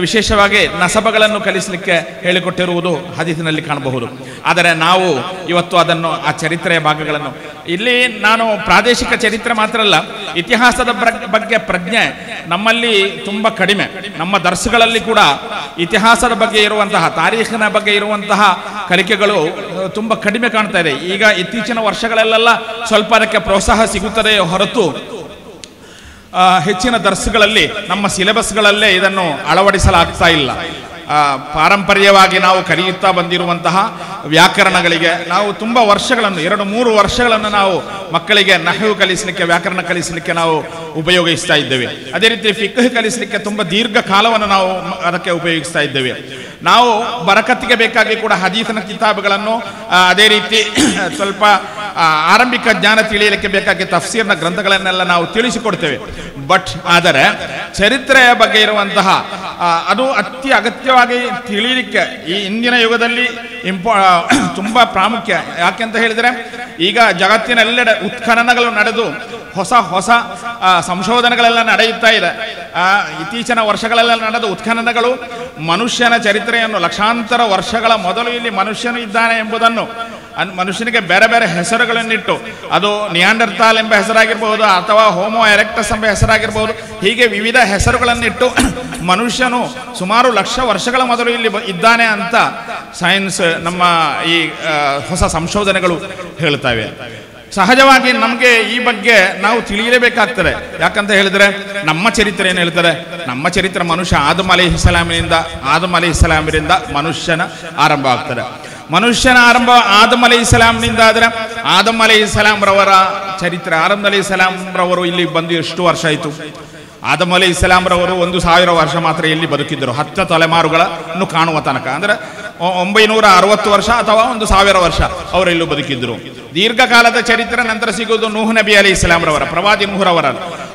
ವಿಶೇಷವಾಗಿ ನಸಬಗಳನ್ನು ಕಲಿಸಲಿಕ್ಕೆ ಹೇಳಿಕೊಟ್ಟಿರುವುದು ಹದೀಸಿನಲ್ಲಿ ಕಾಣಬಹುದು. ಆದರೆ ನಾವು ಇವತ್ತು ಅದನ್ನು, ಆ ಚರಿತ್ರೆಯ ಭಾಗಗಳನ್ನು, ಇಲ್ಲಿ ನಾನು ಪ್ರಾದೇಶಿಕ ಚರಿತ್ರೆ ಮಾತ್ರ ಅಲ್ಲ, ಇತಿಹಾಸದ ಬಗ್ಗೆ ಪ್ರಜ್ಞೆ ನಮ್ಮಲ್ಲಿ ತುಂಬ ಕಡಿಮೆ. ನಮ್ಮ ದರ್ಸುಗಳಲ್ಲಿ ಕೂಡ ಇತಿಹಾಸದ ಬಗ್ಗೆ ಇರುವಂತಹ, ತಾರೀಖಿನ ಬಗ್ಗೆ ಇರುವಂತಹ ಕಲಿಕೆಗಳು ತುಂಬ ಕಡಿಮೆ ಕಾಣ್ತಾ ಇದೆ. ಈಗ ಇತ್ತೀಚಿನ ವರ್ಷಗಳಲ್ಲೆಲ್ಲ ಸ್ವಲ್ಪ ಅದಕ್ಕೆ ಪ್ರೋತ್ಸಾಹ ಸಿಗುತ್ತದೆ ಹೊರತು ಹೆಚ್ಚಿನ ದರ್ಸುಗಳಲ್ಲಿ, ನಮ್ಮ ಸಿಲೆಬಸ್ಗಳಲ್ಲೇ ಇದನ್ನು ಅಳವಡಿಸಲಾಗ್ತಾ ಇಲ್ಲ. ಪಾರಂಪರ್ಯವಾಗಿ ನಾವು ಕಲಿಯುತ್ತಾ ಬಂದಿರುವಂತಹ ವ್ಯಾಕರಣಗಳಿಗೆ ನಾವು ತುಂಬ ವರ್ಷಗಳನ್ನು, 2-3 ವರ್ಷಗಳನ್ನು ನಾವು ಮಕ್ಕಳಿಗೆ ನಹವು ಕಲಿಸಲಿಕ್ಕೆ, ವ್ಯಾಕರಣ ಕಲಿಸಲಿಕ್ಕೆ ನಾವು ಉಪಯೋಗಿಸ್ತಾ ಇದ್ದೇವೆ. ಅದೇ ರೀತಿ ಫಿಕ್ಹ್ ಕಲಿಸಲಿಕ್ಕೆ ತುಂಬ ದೀರ್ಘ ಕಾಲವನ್ನು ನಾವು ಅದಕ್ಕೆ ಉಪಯೋಗಿಸ್ತಾ ಇದ್ದೇವೆ. ನಾವು ಬರಕತ್ತಿಗೆ ಬೇಕಾಗಿ ಕೂಡ ಹದೀಸಿನ ಕಿತಾಬುಗಳನ್ನು, ಅದೇ ರೀತಿ ಸ್ವಲ್ಪ ಆರಂಭಿಕ ಜ್ಞಾನ ತಿಳಿಯಲಿಕ್ಕೆ ಬೇಕಾಗಿ ತಫ್ಸೀರ್ನ ಗ್ರಂಥಗಳನ್ನೆಲ್ಲ ನಾವು ತಿಳಿಸಿಕೊಡ್ತೇವೆ. ಆದರೆ ಚರಿತ್ರೆಯ ಬಗ್ಗೆ ಇರುವಂತಹ ಅದು ಅತಿ ಅಗತ್ಯವಾಗಿ ತಿಳಿಯಲಿಕ್ಕೆ ಈ ಇಂದಿನ ಯುಗದಲ್ಲಿ ತುಂಬ ಪ್ರಾಮುಖ್ಯ. ಯಾಕೆಂತ ಹೇಳಿದರೆ ಈಗ ಜಗತ್ತಿನೆಲ್ಲೆಡೆ ಉತ್ಖನನಗಳು ನಡೆದು ಹೊಸ ಹೊಸ ಸಂಶೋಧನೆಗಳೆಲ್ಲ ನಡೆಯುತ್ತಾ ಇದೆ. ಇತ್ತೀಚಿನ ವರ್ಷಗಳೆಲ್ಲ ನಡೆದ ಉತ್ಖನನಗಳು ಮನುಷ್ಯನ ಚರಿತ್ರೆಯನ್ನು ಲಕ್ಷಾಂತರ ವರ್ಷಗಳ ಮೊದಲು ಇಲ್ಲಿ ಮನುಷ್ಯನು ಇದ್ದಾನೆ ಎಂಬುದನ್ನು ಮನುಷ್ಯನಿಗೆ ಬೇರೆ ಬೇರೆ ಹೆಸರುಗಳನ್ನಿಟ್ಟು, ಅದು ನಿಯಾಂಡರ್ತಾಲ್ ಎಂಬ ಹೆಸರಾಗಿರ್ಬೋದು ಅಥವಾ ಹೋಮೋ ಎರೆಕ್ಟಸ್ ಎಂಬ ಹೆಸರಾಗಿರ್ಬೋದು, ಹೀಗೆ ವಿವಿಧ ಹೆಸರುಗಳನ್ನಿಟ್ಟು ಮನುಷ್ಯನು ಸುಮಾರು ಲಕ್ಷ ವರ್ಷಗಳ ಮೊದಲು ಇಲ್ಲಿ ಇದ್ದಾನೆ ಅಂತ ಸೈನ್ಸ್ ನಮ್ಮ ಈ ಹೊಸ ಸಂಶೋಧನೆಗಳು ಹೇಳ್ತವೆ. ಸಹಜವಾಗಿ ನಮಗೆ ಈ ಬಗ್ಗೆ ನಾವು ತಿಳಿಯಲೇಬೇಕಾಗ್ತದೆ. ಯಾಕಂತ ಹೇಳಿದ್ರೆ ನಮ್ಮ ಚರಿತ್ರೆ ಏನು ಹೇಳ್ತಾರೆ? ನಮ್ಮ ಚರಿತ್ರೆ ಮನುಷ್ಯ ಆದಮ್ ಅಲೈಹಿಸ್ಸಲಾಮರಿಂದ ಮನುಷ್ಯನ ಆರಂಭ ಆಗ್ತದೆ. ಮನುಷ್ಯನ ಆರಂಭ ಆದಮ್ ಅಲೈಹಿಸ್ಸಲಾಂನಿಂದ ಆದರೆ ಆದಮ್ ಅಲೈಹಿಸ್ಸಲಾಂರವರ ಚರಿತ್ರೆ, ಆದಮ್ ಅಲೈಹಿಸ್ಸಲಾಂರವರು ಇಲ್ಲಿ ಬಂದು ಎಷ್ಟು ವರ್ಷ ಆಯಿತು? ಆದಮ್ ಅಲೈಹಿಸ್ಸಲಾಂರವರು 1000 ವರ್ಷ ಮಾತ್ರ ಎಲ್ಲಿ ಬದುಕಿದ್ದರು, 10 ತಲೆಮಾರುಗಳನ್ನು ಕಾಣುವ ತನಕ. ಅಂದರೆ 960 ವರ್ಷ ಅಥವಾ 1000 ವರ್ಷ ಅವರೆಲ್ಲೂ ಬದುಕಿದ್ದರು. ದೀರ್ಘಕಾಲದ ಚರಿತ್ರೆ ನಂತರ ಸಿಗುವುದು ನೂಹ್ ನಬಿ ಅಲೈಹಿಸ್ಸಲಾಂರವರ, ಪ್ರವಾದಿ ನೂಹರವರ.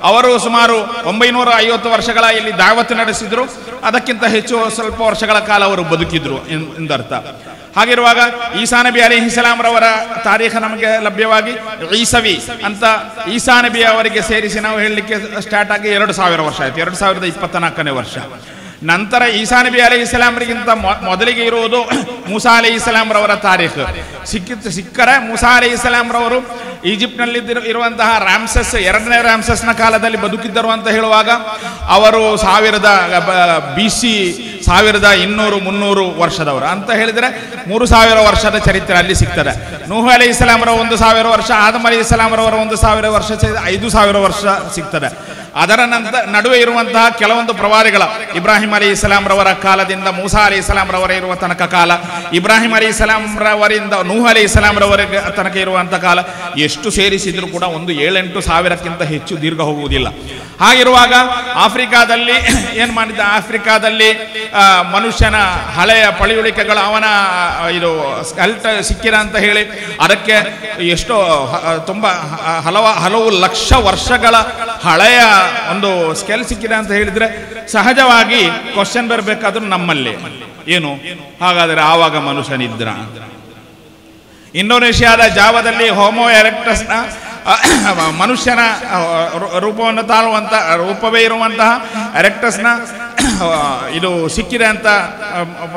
ಅವರು ಸುಮಾರು 950 ವರ್ಷಗಳ ಇಲ್ಲಿ ದಾವತ್ ನಡೆಸಿದ್ರು. ಅದಕ್ಕಿಂತ ಹೆಚ್ಚು ಸ್ವಲ್ಪ ವರ್ಷಗಳ ಕಾಲ ಅವರು ಬದುಕಿದ್ರು ಎಂದರ್ಥ. ಹಾಗಿರುವಾಗ ಈಸಾ ನಬಿ ಅಲೈಹಿಸ್ಸಲಾಂರವರ ತಾರೀಖ ನಮಗೆ ಲಭ್ಯವಾಗಿ ಈಸವಿ ಅಂತ ಈಸಾ ನಬಿ ಅವರಿಗೆ ಸೇರಿಸಿ ನಾವು ಹೇಳಲಿಕ್ಕೆ ಸ್ಟಾರ್ಟ್ ಆಗಿ 2000 ವರ್ಷ ಆಯಿತು, 2024ನೇ ವರ್ಷ. ನಂತರ ಈಸಾ ನಬಿ ಅಲೈಹಿಸ್ಸಲಾಂರಿಗಿಂತ ಮೊದಲಿಗೆ ಇರುವುದು ಮೂಸಾ ಅಲೈಹಿಸ್ಸಲಾಂರವರ ತಾರೀಖ್. ಸಿಕ್ಕರೆ ಮೂಸಾ ಅಲೈಹಿಸ್ಸಲಾಂರವರು ಈಜಿಪ್ಟ್ನಲ್ಲಿ ಇರುವಂತಹ ರಾಮ್ಸೆಸ್, 2ನೇ ರಾಮ್ಸೆಸ್ನ ಕಾಲದಲ್ಲಿ ಬದುಕಿದ್ದರು ಅಂತ ಹೇಳುವಾಗ ಅವರು 1000 BC 1200-300 ವರ್ಷದವರು ಅಂತ ಹೇಳಿದರೆ 3000 ವರ್ಷದ ಚರಿತ್ರೆ ಅಲ್ಲಿ ಸಿಗ್ತದೆ. ನೂಹ್ ಅಲೈಹಿಸ್ಸಲಾಂರವರ 1000 ವರ್ಷ, ಆದಮ್ ಅಲೈಹಿಸ್ಸಲಾಂರವರ 1000 ವರ್ಷ, 5000 ವರ್ಷ ಸಿಗ್ತದೆ. ಅದರ ನಂತರ ನಡುವೆ ಇರುವಂತಹ ಕೆಲವೊಂದು ಪ್ರವಾದಿಗಳ, ಇಬ್ರಾಹಿಂ ಅಲೈಹಿಸ್ಸಲಾಂರವರ ಕಾಲದಿಂದ ಮೂಸಾ ಅಲೈಹಿಸ್ಸಲಾಂರವರ ಇರುವ ತನಕ ಕಾಲ, ಇಬ್ರಾಹಿಂ ಅಲೈಹಿಸ್ಸಲಾಂರವರಿಂದ ನೂಹ್ ಅಲೈಹಿಸ್ಸಲಾಂರವರೆಗೆ ತನಕ ಇರುವಂತಹ ಕಾಲ, ಎಷ್ಟು ಸೇರಿಸಿದ್ರು ಕೂಡ 7-8 ಸಾವಿರಕ್ಕಿಂತ ಹೆಚ್ಚು ದೀರ್ಘ ಹೋಗುವುದಿಲ್ಲ. ಹಾಗಿರುವಾಗ ಆಫ್ರಿಕಾದಲ್ಲಿ ಏನು ಮಾಡಿದ್ದ? ಆಫ್ರಿಕಾದಲ್ಲಿ ಮನುಷ್ಯನ ಹಳೆಯ ಪಳಿಯುಳಿಕೆಗಳು, ಅವನ ಇದು ಸ್ಕೆಲ್ಟ್ ಸಿಕ್ಕಿರ ಅಂತ ಹೇಳಿ ಅದಕ್ಕೆ ಎಷ್ಟೋ ತುಂಬ ಹಲವು ಲಕ್ಷ ವರ್ಷಗಳ ಹಳೆಯ ಒಂದು ಸ್ಕೆಲ್ ಸಿಕ್ಕಿದೆ ಅಂತ ಹೇಳಿದ್ರೆ ಸಹಜವಾಗಿ ಕ್ವಶನ್ ಬರಬೇಕಾದ್ರೂ ನಮ್ಮಲ್ಲಿ ಏನು, ಹಾಗಾದರೆ ಆವಾಗ ಮನುಷ್ಯನಿದ್ರ? ಇಂಡೋನೇಷ್ಯಾದ ಜಾವದಲ್ಲಿ ಹೋಮೋ ಎರೆಕ್ಟಸ್ನ ಮನುಷ್ಯನ ರೂಪವನ್ನು ತಾಳುವಂಥ ರೂಪವೇ ಇರುವಂತಹ ಎರೆಕ್ಟಸ್ನ ಇದು ಸಿಕ್ಕಿದೆ ಅಂತ,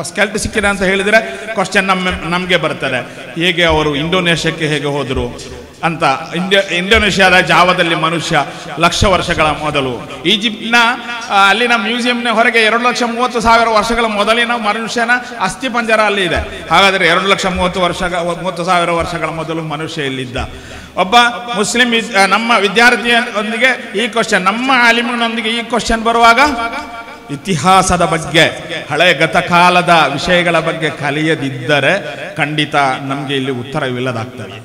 ಸ್ಕೆಲ್ಟ್ ಸಿಕ್ಕಿದೆ ಅಂತ ಹೇಳಿದರೆ ಕ್ವಶನ್ ನಮಗೆ ಬರ್ತದೆ, ಹೇಗೆ ಅವರು ಇಂಡೋನೇಷ್ಯಾಕ್ಕೆ ಹೇಗೆ ಹೋದರು ಅಂತ. ಇಂಡೋನೇಷ್ಯಾದ ಜಾವದಲ್ಲಿ ಮನುಷ್ಯ ಲಕ್ಷ ವರ್ಷಗಳ ಮೊದಲು, ಈಜಿಪ್ಟ್ನ ಅಲ್ಲಿನ ಮ್ಯೂಸಿಯಂನ ಹೊರಗೆ 2,30,000 ವರ್ಷಗಳ ಮೊದಲಿನ ಮನುಷ್ಯನ ಅಸ್ಥಿ ಪಂಜರ ಅಲ್ಲಿ ಇದೆ. ಹಾಗಾದರೆ 2,30,000 ವರ್ಷಗಳ ಮೊದಲು ಮನುಷ್ಯ ಇಲ್ಲಿದ್ದ. ಒಬ್ಬ ಮುಸ್ಲಿಂ ನಮ್ಮ ವಿದ್ಯಾರ್ಥಿಯೊಂದಿಗೆ ಈ ಕ್ವಶನ್, ನಮ್ಮ ಆಲಿಮಿನೊಂದಿಗೆ ಈ ಕ್ವಶನ್ ಬರುವಾಗ ಇತಿಹಾಸದ ಬಗ್ಗೆ, ಹಳೆಯ ಗತಕಾಲದ ವಿಷಯಗಳ ಬಗ್ಗೆ ಕಲಿಯದಿದ್ದರೆ ಖಂಡಿತ ನಮಗೆ ಇಲ್ಲಿ ಉತ್ತರವಿಲ್ಲದಾಗ್ತದೆ.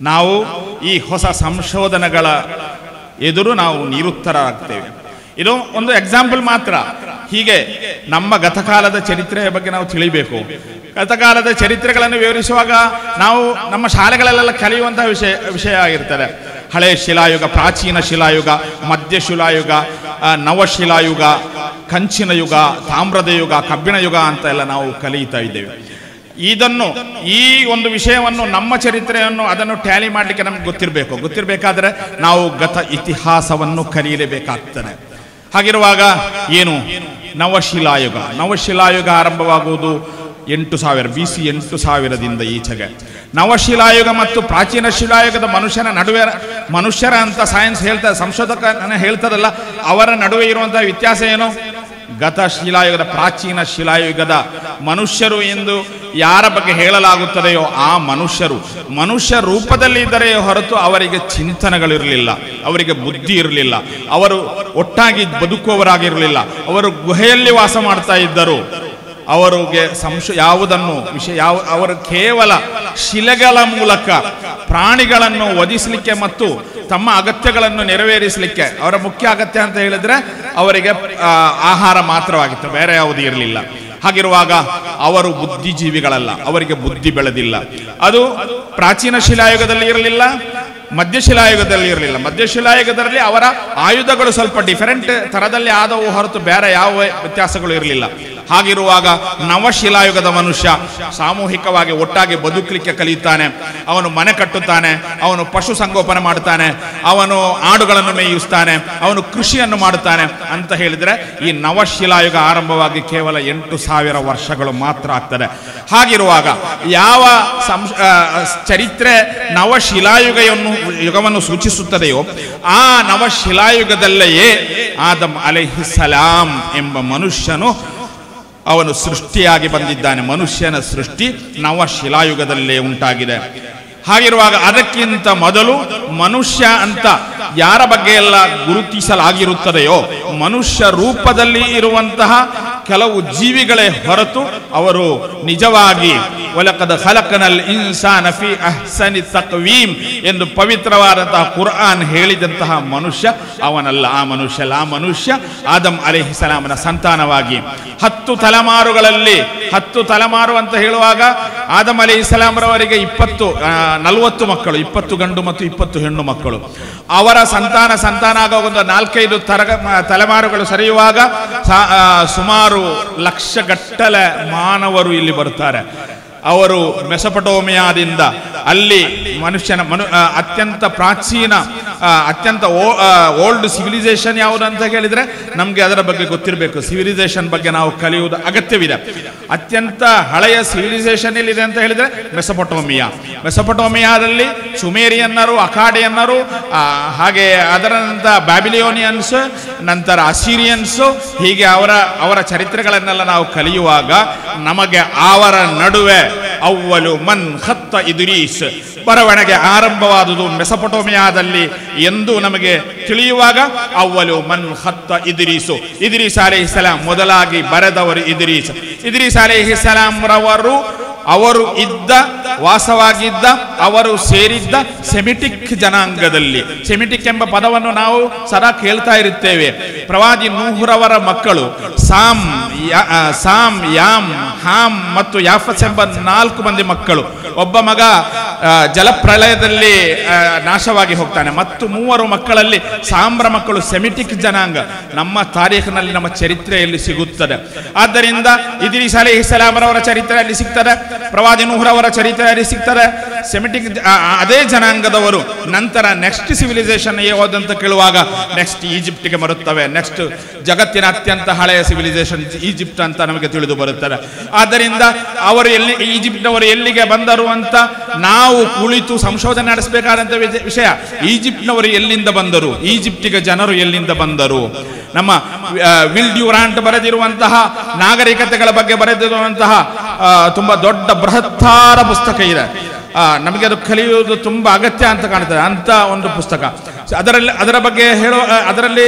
ನಾವು ಈ ಹೊಸ ಸಂಶೋಧನೆಗಳ ಎದುರು ನಾವು ನಿರುತ್ತರರಾಗ್ತೇವೆ. ಇದು ಒಂದು ಎಕ್ಸಾಂಪಲ್ ಮಾತ್ರ. ಹೀಗೆ ನಮ್ಮ ಗತಕಾಲದ ಚರಿತ್ರೆಯ ಬಗ್ಗೆ ನಾವು ತಿಳಿಬೇಕು. ಗತಕಾಲದ ಚರಿತ್ರೆಗಳನ್ನು ವಿವರಿಸುವಾಗ ನಾವು ನಮ್ಮ ಶಾಲೆಗಳಲ್ಲೆಲ್ಲ ಕಲಿಯುವಂತಹ ವಿಷಯ ಆಗಿರ್ತದೆ. ಹಳೆಯ ಶಿಲಾಯುಗ, ಪ್ರಾಚೀನ ಶಿಲಾಯುಗ, ಮಧ್ಯ ಶಿಲಾಯುಗ, ನವಶಿಲಾಯುಗ, ಕಂಚಿನ ಯುಗ, ತಾಮ್ರದ ಯುಗ, ಕಬ್ಬಿಣ ಯುಗ ಅಂತ ಎಲ್ಲ ನಾವು ಕಲಿಯುತ್ತಾ ಇದ್ದೇವೆ. ಈ ಒಂದು ವಿಷಯವನ್ನು, ನಮ್ಮ ಚರಿತ್ರೆಯನ್ನು ಅದನ್ನು ಟ್ಯಾಲಿ ಮಾಡಲಿಕ್ಕೆ ನಮ್ಗೆ ಗೊತ್ತಿರಬೇಕಾದ್ರೆ ನಾವು ಗತ ಇತಿಹಾಸವನ್ನು ಕಲಿಯಲೇಬೇಕಾಗ್ತದೆ. ಹಾಗಿರುವಾಗ ಏನು, ನವಶಿಲಾಯುಗ ಆರಂಭವಾಗುವುದು 8000 BC 8000ದಿಂದ ಈಚೆಗೆ. ನವಶಿಲಾಯುಗ ಮತ್ತು ಪ್ರಾಚೀನ ಶಿಲಾಯುಗದ ಮನುಷ್ಯರ ಅಂತ ಸೈನ್ಸ್ ಹೇಳ್ತದೆ, ಸಂಶೋಧಕ ಹೇಳ್ತದಲ್ಲ, ಅವರ ನಡುವೆ ಇರುವಂತಹ ವ್ಯತ್ಯಾಸ ಏನು? ಗತ ಶಿಲಾಯುಗದ, ಪ್ರಾಚೀನ ಶಿಲಾಯುಗದ ಮನುಷ್ಯರು ಎಂದು ಯಾರ ಬಗ್ಗೆ ಹೇಳಲಾಗುತ್ತದೆಯೋ ಆ ಮನುಷ್ಯ ರೂಪದಲ್ಲಿ ಇದ್ದರೆ ಹೊರತು ಅವರಿಗೆ ಚಿಂತನೆಗಳಿರಲಿಲ್ಲ, ಅವರಿಗೆ ಬುದ್ಧಿ ಇರಲಿಲ್ಲ, ಅವರು ಒಟ್ಟಾಗಿ ಬದುಕುವವರಾಗಿರಲಿಲ್ಲ, ಅವರು ಗುಹೆಯಲ್ಲಿ ವಾಸ ಮಾಡ್ತಾ ಇದ್ದರು. ಅವರಿಗೆ ಅವರು ಕೇವಲ ಶಿಲೆಗಳ ಮೂಲಕ ಪ್ರಾಣಿಗಳನ್ನು ವಧಿಸಲಿಕ್ಕೆ ಮತ್ತು ತಮ್ಮ ಅಗತ್ಯಗಳನ್ನು ನೆರವೇರಿಸಲಿಕ್ಕೆ, ಅವರ ಮುಖ್ಯ ಅಗತ್ಯ ಅಂತ ಹೇಳಿದ್ರೆ ಅವರಿಗೆ ಆಹಾರ ಮಾತ್ರವಾಗಿತ್ತು, ಬೇರೆ ಯಾವುದೂ ಇರಲಿಲ್ಲ. ಹಾಗಿರುವಾಗ ಅವರು ಬುದ್ಧಿಜೀವಿಗಳಲ್ಲ, ಅವರಿಗೆ ಬುದ್ಧಿ ಬೆಳೆದಿಲ್ಲ. ಅದು ಪ್ರಾಚೀನ ಶಿಲಾಯುಗದಲ್ಲಿ ಇರಲಿಲ್ಲ, ಮಧ್ಯಶಿಲಾಯುಗದಲ್ಲಿ ಇರಲಿಲ್ಲ. ಮಧ್ಯಶಿಲಾಯುಗದಲ್ಲಿ ಅವರ ಆಯುಧಗಳು ಸ್ವಲ್ಪ ಡಿಫರೆಂಟ್ ಥರದಲ್ಲಿ ಆದವು ಹೊರತು ಬೇರೆ ಯಾವ ವ್ಯತ್ಯಾಸಗಳು ಇರಲಿಲ್ಲ. ಹಾಗಿರುವಾಗ ನವಶಿಲಾಯುಗದ ಮನುಷ್ಯ ಸಾಮೂಹಿಕವಾಗಿ ಒಟ್ಟಾಗಿ ಬದುಕಲಿಕ್ಕೆ ಕಲಿಯುತ್ತಾನೆ. ಅವನು ಮನೆ ಕಟ್ಟುತ್ತಾನೆ, ಅವನು ಪಶು ಸಂಗೋಪನೆ ಮಾಡುತ್ತಾನೆ, ಅವನು ಆಡುಗಳನ್ನು ಮೇಯಿಸ್ತಾನೆ, ಅವನು ಕೃಷಿಯನ್ನು ಮಾಡುತ್ತಾನೆ ಅಂತ ಹೇಳಿದರೆ ಈ ನವಶಿಲಾಯುಗ ಆರಂಭವಾಗಿ ಕೇವಲ 8,000 ವರ್ಷಗಳು ಮಾತ್ರ ಆಗ್ತದೆ. ಹಾಗಿರುವಾಗ ಯಾವ ಚರಿತ್ರೆ ಯುಗವನ್ನು ಸೂಚಿಸುತ್ತದೆಯೋ ಆ ನವಶಿಲಾಯುಗದಲ್ಲಿಯೇ ಆದಮ್ ಅಲೈಹಿಸ್ಸಲಾಂ ಎಂಬ ಮನುಷ್ಯನು ಅವನು ಸೃಷ್ಟಿಯಾಗಿ ಬಂದಿದ್ದಾನೆ. ಮನುಷ್ಯನ ಸೃಷ್ಟಿ ನವಶಿಲಾಯುಗದಲ್ಲೇ ಉಂಟಾಗಿದೆ. ಹಾಗಿರುವಾಗ ಅದಕ್ಕಿಂತ ಮೊದಲು ಮನುಷ್ಯ ಅಂತ ಯಾರ ಬಗ್ಗೆ ಎಲ್ಲ ಗುರುತಿಸಲಾಗಿರುತ್ತದೆಯೋ ಮನುಷ್ಯ ರೂಪದಲ್ಲಿ ಇರುವಂತಹ ಕೆಲವು ಜೀವಿಗಳೇ ಹೊರತು ಅವರು ನಿಜವಾಗಿ ವಲಕದ್ ಖಲಕನಲ್ ಇನ್ಸಾನ ಫೀ ಅಹ್ಸನಿ ತಕ್ವೀಮ್ ಎಂದು ಪವಿತ್ರವಾದಂತಹ ಕುರ್ಆನ್ ಹೇಳಿದಂತಹ ಮನುಷ್ಯ ಅವನಲ್ಲ. ಆ ಮನುಷ್ಯ ಆದಮ್ ಅಲೈಹಿಸ್ಸಲಾಮನ ಸಂತಾನವಾಗಿ 10 ತಲೆಮಾರುಗಳಲ್ಲಿ 10 ತಲೆಮಾರು ಅಂತ ಹೇಳುವಾಗ ಆದಮ್ ಅಲೈಹಿಸ್ಸಲಾಮರವರಿಗೆ 40 ಮಕ್ಕಳು, 20 ಗಂಡು ಮತ್ತು 20 ಹೆಣ್ಣು ಮಕ್ಕಳು. ಅವರ ಸಂತಾನ ಆಗ ಒಂದು 4-5 ತಲೆಮಾರುಗಳು ಸರಿಯುವಾಗ ಸುಮಾರು ಲಕ್ಷಗಟ್ಟಲೆ ಮಾನವರು ಇಲ್ಲಿ ಬರುತ್ತಾರೆ. ಅವರು ಮೆಸೊಪಟೋಮಿಯಾದಿಂದ ಅಲ್ಲಿ ಅತ್ಯಂತ ಪ್ರಾಚೀನ ಅತ್ಯಂತ ಓಲ್ಡ್ ಸಿವಿಲೈಸೇಷನ್ ಯಾವುದು ಅಂತ ಹೇಳಿದ್ರೆ ನಮಗೆ ಅದರ ಬಗ್ಗೆ ಗೊತ್ತಿರಬೇಕು. ಸಿವಿಲೈಸೇಷನ್ ಬಗ್ಗೆ ನಾವು ಕಲಿಯುವುದು ಅಗತ್ಯವಿದೆ. ಅತ್ಯಂತ ಹಳೆಯ ಸಿವಿಲೈಸೇಷನ್ ಎಲ್ಲಿದೆ ಅಂತ ಹೇಳಿದ್ರೆ ಮೆಸೊಪಟೋಮಿಯಾದಲ್ಲಿ ಸುಮೇರಿಯನ್ನರು, ಅಖಾಡಿಯನ್ನರು, ಹಾಗೆ ಅದರ ನಂತರ ಬ್ಯಾಬಿಲಿಯೋನಿಯನ್ಸ್, ನಂತರ ಅಸಿರಿಯನ್ಸ್, ಹೀಗೆ ಅವರ ಚರಿತ್ರೆಗಳನ್ನೆಲ್ಲ ನಾವು ಕಲಿಯುವಾಗ ನಮಗೆ ಅವರ ನಡುವೆ ಅವ್ವಲು ಮನ್ ಖತ್ತ ಇದ್ರೀಸ್ ಬರವಣಿಗೆ ಆರಂಭವಾದುದು ಮೆಸೊಪಟೋಮಿಯಾದಲ್ಲಿ ಎಂದು ನಮಗೆ ತಿಳಿಯುವಾಗ ಅವ್ವಲು ಮನ್ ಖತ್ತ ಇದ್ರೀಸ್ ಅಲೈಹಿಸ್ಸಲಾಂ ಮೊದಲಾಗಿ ಬರೆದವರು ಇದ್ರೀಸ್ ಅಲೈಹಿಸ್ಸಲಾಂ ರವರು ಅವರು ವಾಸವಾಗಿದ್ದ ಅವರು ಸೇರಿದ್ದ ಸೆಮಿಟಿಕ್ ಜನಾಂಗದಲ್ಲಿ. ಸೆಮಿಟಿಕ್ ಎಂಬ ಪದವನ್ನು ನಾವು ಸದಾ ಕೇಳ್ತಾ ಇರುತ್ತೇವೆ. ಪ್ರವಾದಿ ನೂಹರವರ ಮಕ್ಕಳು ಸಾಮ್, ಯಾಮ್, ಹಾಮ್ ಮತ್ತು ಯಾಫಸ್ ಎಂಬ 4 ಮಂದಿ ಮಕ್ಕಳು. ಒಬ್ಬ ಮಗ ಜಲಪ್ರಳಯದಲ್ಲಿ ನಾಶವಾಗಿ ಹೋಗ್ತಾನೆ. ಮತ್ತು 3 ಮಕ್ಕಳಲ್ಲಿ ಸಾಂಬ್ರ ಮಕ್ಕಳು ಸೆಮಿಟಿಕ್ ಜನಾಂಗ ನಮ್ಮ ತಾರೀಖಿನಲ್ಲಿ, ನಮ್ಮ ಚರಿತ್ರೆಯಲ್ಲಿ ಸಿಗುತ್ತದೆ. ಆದ್ದರಿಂದ ಇದ್ರೀಸ್ ಅಲೈಹಿಸ್ಸಲಾಂ ರವರ ಚರಿತ್ರೆಯಲ್ಲಿ ಸಿಗ್ತದೆ, ಪ್ರವಾದಿ ನೂಹರವರ ಚರಿತ್ರೆಯಲ್ಲಿ ಸಿಗ್ತದೆ. ಸೆಮಿಟಿಕ್ ಅದೇ ಜನಾಂಗದವರು ನಂತರ ನೆಕ್ಸ್ಟ್ ಸಿವಿಲೈಸೇಷನ್ ಯಾವುದಂತ ಕೇಳುವಾಗ ನೆಕ್ಸ್ಟ್ ಈಜಿಪ್ಟಿಗೆ ಬರುತ್ತವೆ. ನೆಕ್ಸ್ಟ್ ಜಗತ್ತಿನ ಅತ್ಯಂತ ಹಳೆಯ ಸಿವಿಲೈಸೇಷನ್ ಈಜಿಪ್ಟ್ ಅಂತ ನಮಗೆ ತಿಳಿದು ಬರುತ್ತದೆ. ಆದ್ದರಿಂದ ಅವರು ಈಜಿಪ್ಟ್ನವರು ಎಲ್ಲಿಗೆ ಬಂದರು ಅಂತ ನಾವು ಕುಳಿತು ಸಂಶೋಧನೆ ನಡೆಸಬೇಕಾದಂತ ವಿಷಯ. ಈಜಿಪ್ಟ್ನವರು ಎಲ್ಲಿಂದ ಬಂದರು, ಈಜಿಪ್ಟಿಗೆ ಜನರು ಎಲ್ಲಿಂದ ಬಂದರು. ನಮ್ಮ ವಿಲ್ ಡ್ಯೂರಾಂಟ್ ಬರೆದಿರುವಂತಹ ನಾಗರಿಕತೆಗಳ ಬಗ್ಗೆ ಬರೆದಿರುವಂತಹ ತುಂಬಾ ದೊಡ್ಡ ಬೃಹತ್ತಾರ ಪುಸ್ತಕ ಇದೆ. ನಮಗೆ ಅದು ಕಲಿಯುವುದು ತುಂಬಾ ಅಗತ್ಯ ಅಂತ ಕಾಣ್ತದೆ. ಅಂತ ಒಂದು ಪುಸ್ತಕ, ಅದರ ಬಗ್ಗೆ ಅದರಲ್ಲಿ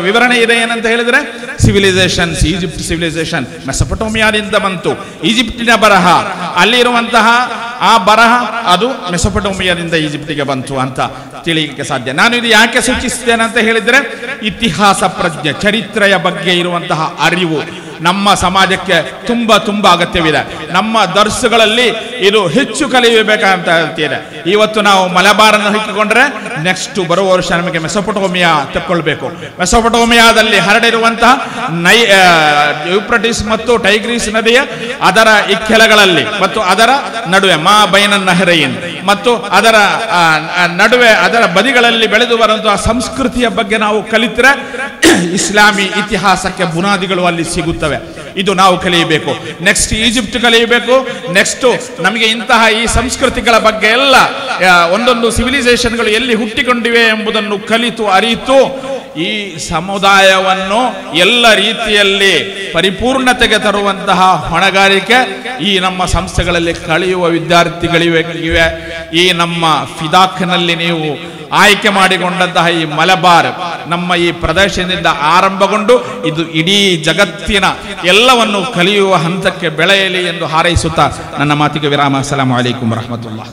ವಿವರಣೆ ಇದೆ. ಏನಂತ ಹೇಳಿದ್ರೆ ಸಿವಿಲೈಸೇಷನ್ಸ್, ಈಜಿಪ್ಟ್ ಸಿವಿಲೈಸೇಷನ್ ಮೆಸೊಪಟೋಮಿಯಾದಿಂದ ಬಂತು. ಈಜಿಪ್ಟಿನ ಬರಹ, ಅಲ್ಲಿರುವಂತಹ ಆ ಬರಹ ಅದು ಮೆಸೊಪಟೋಮಿಯಾದಿಂದ ಈಜಿಪ್ಟಿಗೆ ಬಂತು ಅಂತ ತಿಳಿಯಲಿಕ್ಕೆ ಸಾಧ್ಯ. ನಾನು ಇದು ಯಾಕೆ ಸೂಚಿಸ್ತೇನೆ ಅಂತ ಹೇಳಿದ್ರೆ ಇತಿಹಾಸ ಪ್ರಜ್ಞೆ, ಚರಿತ್ರೆಯ ಬಗ್ಗೆ ಇರುವಂತಹ ಅರಿವು ನಮ್ಮ ಸಮಾಜಕ್ಕೆ ತುಂಬಾ ಅಗತ್ಯವಿದೆ. ನಮ್ಮ ದರ್ಸುಗಳಲ್ಲಿ ಇದು ಹೆಚ್ಚು ಕಲಿಯಬೇಕಂತ ಹೇಳ್ತಿದೆ. ಇವತ್ತು ನಾವು ಮಲಬಾರನ್ನು ಹಿಕ್ಕಿಕೊಂಡ್ರೆ ನೆಕ್ಸ್ಟ್ ಬರುವ ವರ್ಷ ನಮಗೆ ಮೆಸೊಪಟೋಮಿಯಾ ತಕ್ಕೊಳ್ಬೇಕು. ಮೆಸೊಪಟೋಮಿಯಾದಲ್ಲಿ ಹರಡಿರುವಂತಹ ಯೂಫ್ರಟಿಸ್ ಮತ್ತು ಟೈಗ್ರೀಸ್ ನದಿಯ ಅದರ ಇಕ್ಕೆಲಗಳಲ್ಲಿ ಮತ್ತು ಅದರ ನಡುವೆ ಮಾ ಬೈನನ್ ನಹರೈನ್ ಮತ್ತು ಅದರ ನಡುವೆ ಅದರ ಬದಿಗಳಲ್ಲಿ ಬೆಳೆದು ಬರುವಂತಹ ಸಂಸ್ಕೃತಿಯ ಬಗ್ಗೆ ನಾವು ಕಲಿತರೆ ಇಸ್ಲಾಮಿ ಇತಿಹಾಸಕ್ಕೆ ಬುನಾದಿಗಳು ಅಲ್ಲಿ ಸಿಗುತ್ತವೆ. ಇದು ನಾವು ಕಲಿಯಬೇಕು. ನೆಕ್ಸ್ಟ್ ಈಜಿಪ್ಟ್ ಕಲಿಯಬೇಕು. ನೆಕ್ಸ್ಟ್ ನಮಗೆ ಇಂತಹ ಈ ಸಂಸ್ಕೃತಿಗಳ ಬಗ್ಗೆ ಎಲ್ಲ ಒಂದೊಂದು ಸಿವಿಲೈಸೇಷನ್ಗಳು ಎಲ್ಲಿ ಹುಟ್ಟಿಕೊಂಡಿವೆ ಎಂಬುದನ್ನು ಕಲಿತು ಅರಿತು ಈ ಸಮುದಾಯವನ್ನು ಎಲ್ಲ ರೀತಿಯಲ್ಲಿ ಪರಿಪೂರ್ಣತೆಗೆ ತರುವಂತಹ ಹೊಣೆಗಾರಿಕೆ ಈ ನಮ್ಮ ಸಂಸ್ಥೆಗಳಲ್ಲಿ ಕಲಿಯುವ ವಿದ್ಯಾರ್ಥಿಗಳಿವೆ. ಈ ನಮ್ಮ ಫಿದಾಕ್ನಲ್ಲಿ ನೀವು ಆಯ್ಕೆ ಮಾಡಿಕೊಂಡಂತಹ ಈ ಮಲಬಾರ್ ನಮ್ಮ ಈ ಪ್ರದೇಶದಿಂದ ಆರಂಭಗೊಂಡು ಇದು ಇಡೀ ಜಗತ್ತಿನ ಎಲ್ಲವನ್ನು ಕಲಿಯುವ ಹಂತಕ್ಕೆ ಬೆಳೆಯಲಿ ಎಂದು ಹಾರೈಸುತ್ತಾ ನನ್ನ ಮಾತಿಗೆ ವಿರಾಮ. ಅಸ್ಸಲಾಮು ಅಲೈಕುಂ ವರಹಮತುಲ್ಲಾಹ್.